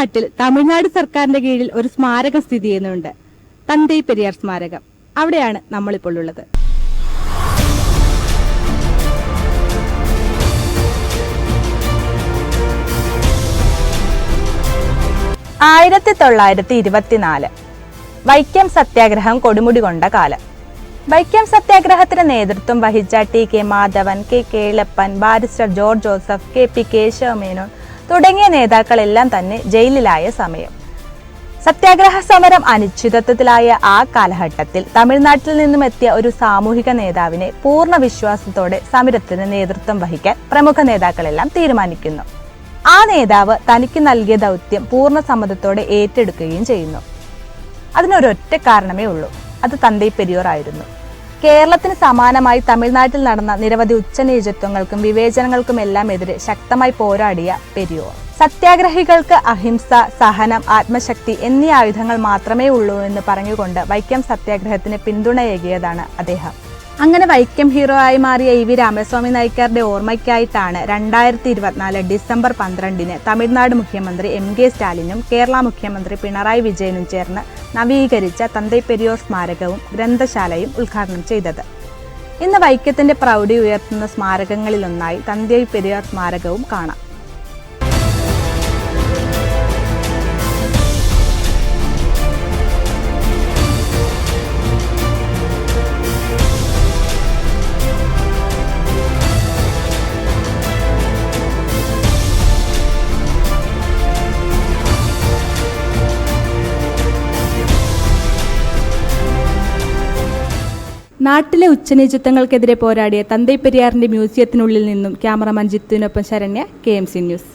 നാട്ടിൽ തമിഴ്നാട് സർക്കാരിന്റെ കീഴിൽ ഒരു സ്മാരകം സ്ഥിതി ചെയ്യുന്നുണ്ട്, തന്തൈ പെരിയാർ സ്മാരകം. അവിടെയാണ് നമ്മളിപ്പോൾ ഉള്ളത്. ആയിരത്തി 1924 വൈക്കം സത്യാഗ്രഹം കൊടുമുടി കൊണ്ട കാലം. വൈക്കം സത്യാഗ്രഹത്തിന് നേതൃത്വം വഹിച്ച TK. Madhavan, K. Kelappan, barrister George Joseph, K P. Kesava Menon തുടങ്ങിയ നേതാക്കളെല്ലാം തന്നെ ജയിലിലായ സമയം. സത്യാഗ്രഹ സമരം അനിശ്ചിതത്വത്തിലായ ആ കാലഘട്ടത്തിൽ തമിഴ്നാട്ടിൽ നിന്നും എത്തിയ ഒരു സാമൂഹിക നേതാവിനെ പൂർണ്ണ വിശ്വാസത്തോടെ സമരത്തിന് നേതൃത്വം വഹിക്കാൻ പ്രമുഖ നേതാക്കളെല്ലാം തീരുമാനിക്കുന്നു. ആ നേതാവ് തനിക്ക് നൽകിയ ദൗത്യം പൂർണ്ണ സമ്മതത്തോടെ ഏറ്റെടുക്കുകയും ചെയ്യുന്നു. അതിനൊരൊറ്റ കാരണമേ ഉള്ളൂ, അത് തന്തൈ പെരിയാർ ആയിരുന്നു. കേരളത്തിന് സമാനമായി തമിഴ്നാട്ടിൽ നടന്ന നിരവധി ഉച്ചനീചത്വങ്ങൾക്കും വിവേചനങ്ങൾക്കുമെല്ലാം എതിരെ ശക്തമായി പോരാടിയ പെരിയാർ. സത്യാഗ്രഹികൾക്ക് അഹിംസ, സഹനം, ആത്മശക്തി എന്നീ ആയുധങ്ങൾ മാത്രമേ ഉള്ളൂ എന്ന് പറഞ്ഞുകൊണ്ട് വൈക്കം സത്യാഗ്രഹത്തിന് പിന്തുണയേകിയതാണ് അദ്ദേഹം. അങ്ങനെ വൈക്കം ഹീറോ ആയി മാറിയ ഇ.വി. രാമസ്വാമി നായ്ക്കറുടെ ഓർമ്മയ്ക്കായിട്ടാണ് 2024 ഡിസംബർ 12 തമിഴ്നാട് മുഖ്യമന്ത്രി എം.കെ. സ്റ്റാലിനും കേരള മുഖ്യമന്ത്രി പിണറായി വിജയനും ചേർന്ന് നവീകരിച്ച തന്തൈ പെരിയാർ സ്മാരകവും ഗ്രന്ഥശാലയും ഉദ്ഘാടനം ചെയ്തത്. ഇന്ന് വൈക്കത്തിന്റെ പ്രൗഢി ഉയർത്തുന്ന സ്മാരകങ്ങളിലൊന്നായി തന്തൈ പെരിയാർ സ്മാരകവും കാണാം. നാട്ടിലെ ഉച്ചനീചത്വങ്ങൾക്കെതിരെ പോരാടിയ തന്തൈ പെരിയാറിന്റെ മ്യൂസിയത്തിനുള്ളിൽ നിന്നും ക്യാമറമാൻ ജിത്തുവിനൊപ്പം ശരണ്യ, KMC ന്യൂസ്.